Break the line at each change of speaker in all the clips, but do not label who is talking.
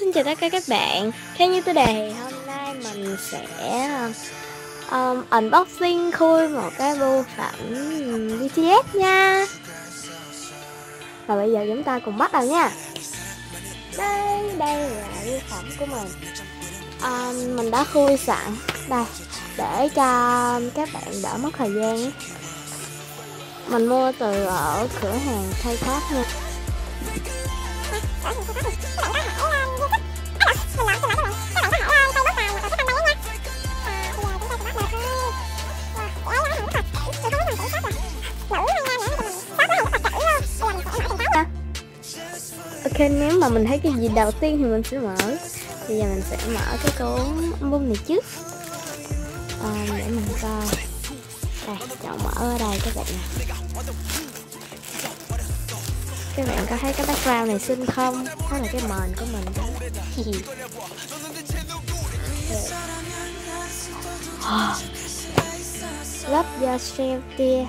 Xin chào tất cả các bạn. Theo như tiêu đề thì hôm nay mình sẽ unboxing khui một cái bưu phẩm BTS nha. Và bây giờ chúng ta cùng bắt đầu nha. Đây là bưu phẩm của mình. Mình đã khui sẵn đây để cho các bạn đỡ mất thời gian ấy. Mình mua từ ở cửa hàng K-pop nha. Ok, nếu mà mình thấy cái gì đầu tiên thì mình sẽ mở. Bây giờ mình sẽ mở cái cuốn album này trước. Để mình coi. Đây, chọn mở ở đây các bạn nè. Các bạn có thấy cái background này xinh không? Đó là cái mền của mình đó. Love yourself dear.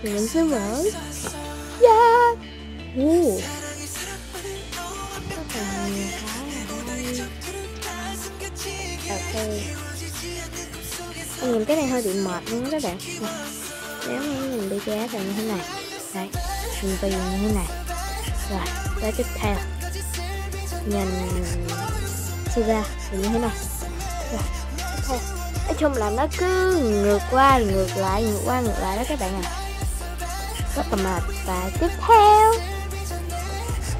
Thì mình sẽ mở. Yeah. Ok. Em nhìn cái này hơi bị mệt luôn đó các bạn. Nếu em nhìn BTS là như thế này. Đấy, hình vì như thế này. Rồi, tới tiếp theo. Nhìn Suga thì như thế này. Rồi, tiếp theo. Nói chung là nó cứ ngược qua ngược lại đó các bạn à. Rất là mệt. Và tiếp theo,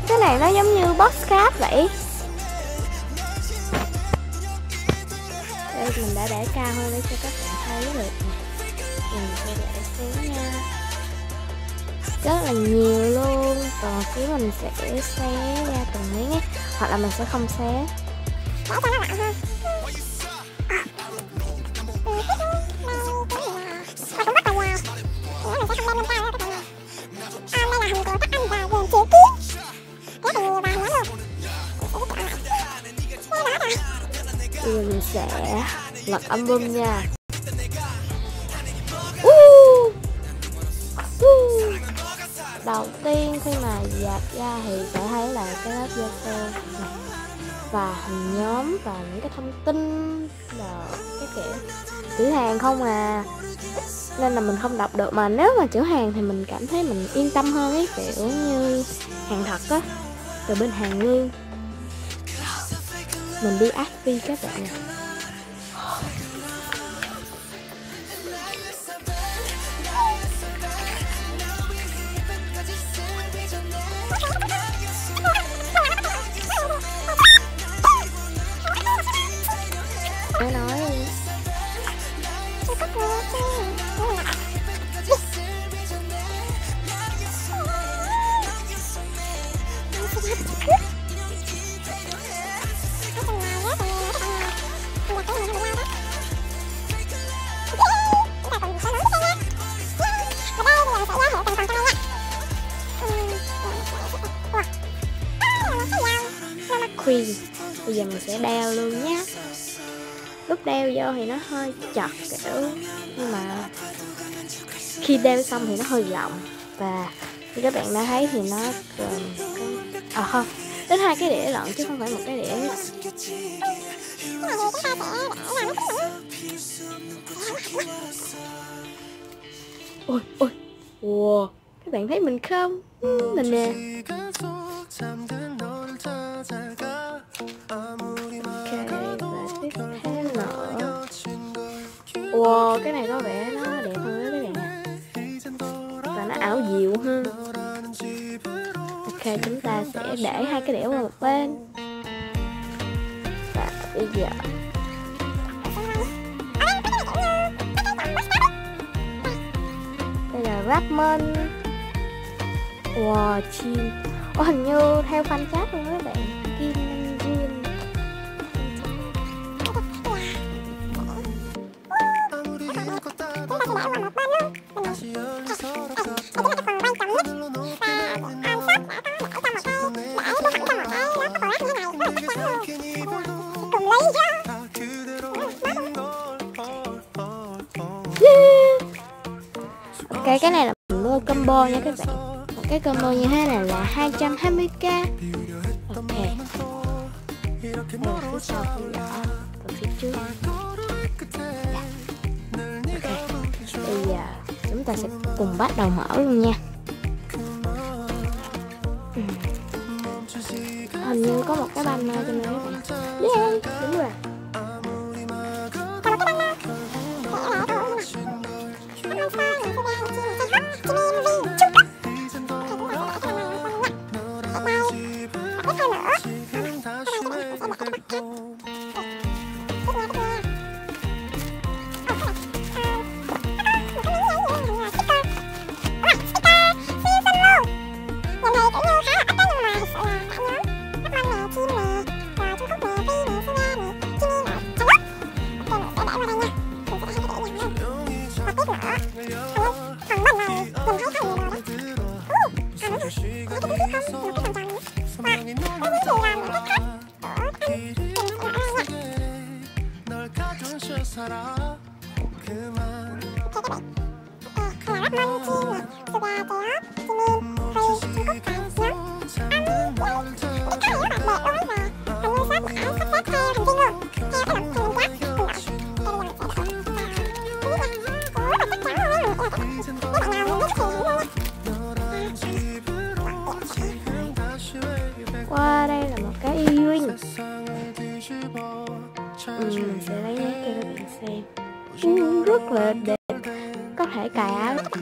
cái này nó giống như postcard vậy. Đây mình đã để cao hơn để cho các bạn thấy được. Mình sẽ để xuống nha. Rất là nhiều luôn. Còn phía mình sẽ xé ra từng miếng ấy. Hoặc là mình sẽ không xé. Để cho nó lặng hơn. Bây giờ mình sẽ lật album nha. Đầu tiên khi mà dạt ra thì sẽ thấy là cái lớp da sơn này, và hình nhóm và những cái thông tin rồi cái kiểu chữ Hàn không à, nên là mình không đọc được. Mà nếu mà chữ Hàn thì mình cảm thấy mình yên tâm hơn ấy, kiểu như hàng thật á, từ bên Hàn Lương. Mình đi Aspi các bạn nè. Nói luôn. Queen. Bây giờ mình sẽ đeo luôn nhé. Lúc đeo vô thì nó hơi chật kiểu, nhưng mà khi đeo xong thì nó hơi rộng. Và như các bạn đã thấy thì nó gồm không, đến 2 cái đĩa lận chứ không phải một cái đĩa. Ôi ôi, wow, các bạn thấy mình không? Mình nè. Wow, cái này có vẻ nó đẹp hơn đó các bạn ạ. Và nó ảo diệu hơn. Ok, chúng ta sẽ để 2 cái đĩa qua một bên. Và bây giờ đây là Rapman. Wow, chim. Hình như theo fan chat luôn đó các bạn. Kim Jin. Ok, cái này là mình mua combo nha các bạn. Một cái combo như thế này là 220k. Ok. Rồi phía sau thì nhỏ, và phía trước. Dạ. Ok. Bây giờ chúng ta sẽ cùng bắt đầu mở luôn nha. Hình như có một cái banner cho nên các bạn. Yeah, đúng rồi. Qua đây là một cái y duyên. Mình sẽ lấy nét cho các bạn xem. Rất là đẹp. Có thể cài áo.
Cái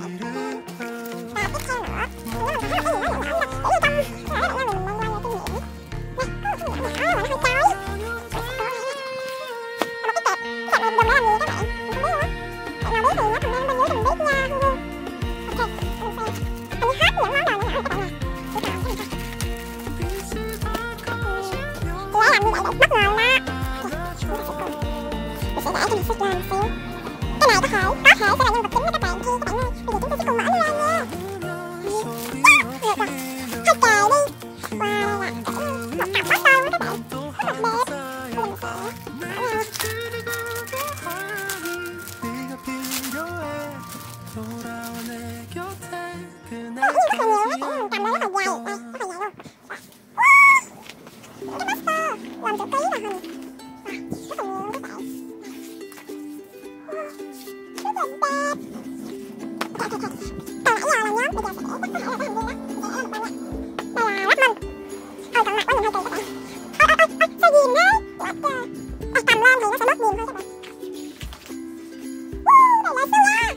này có thể sẽ là nhân vật chính với các bạn khi các bạn ơi. Bây giờ chúng ta sẽ cùng mở nó ra nha. Được rồi, hết cài đi. Wow, một cặp bó tơ các bạn, rất là đẹp. Mình sẽ mở ra. Rất là nhiều, cầm nó rất là dài, rất là dài luôn. Cái poster làm chữ ký là hình. Rất là nhiều các bạn. Rất là đẹp. Còn nãy giờ là nhớ, bây giờ sẽ bắt đầu là cái hình viên đó. Đây là lắp minh. Ôi còn mặt quá nhìn hơi kỳ các bạn. Ôi, sao diềm đấy. Cầm lên thì nó sẽ bớt diềm thôi các bạn. Đây là Sula.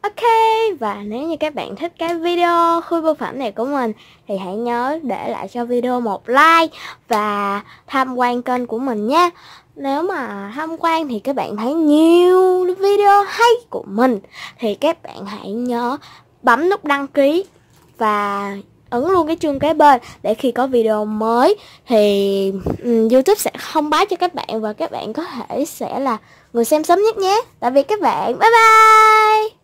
Ok, và nếu như các bạn thích cái video khui bưu phẩm này của mình thì hãy nhớ để lại cho video một like và tham quan kênh của mình nha. Nếu mà tham quan thì các bạn thấy nhiều video hay của mình thì các bạn hãy nhớ bấm nút đăng ký và ấn luôn cái chuông kế bên để khi có video mới thì YouTube sẽ thông báo cho các bạn và các bạn có thể sẽ là người xem sớm nhất nhé. Tạm biệt các bạn, bye bye.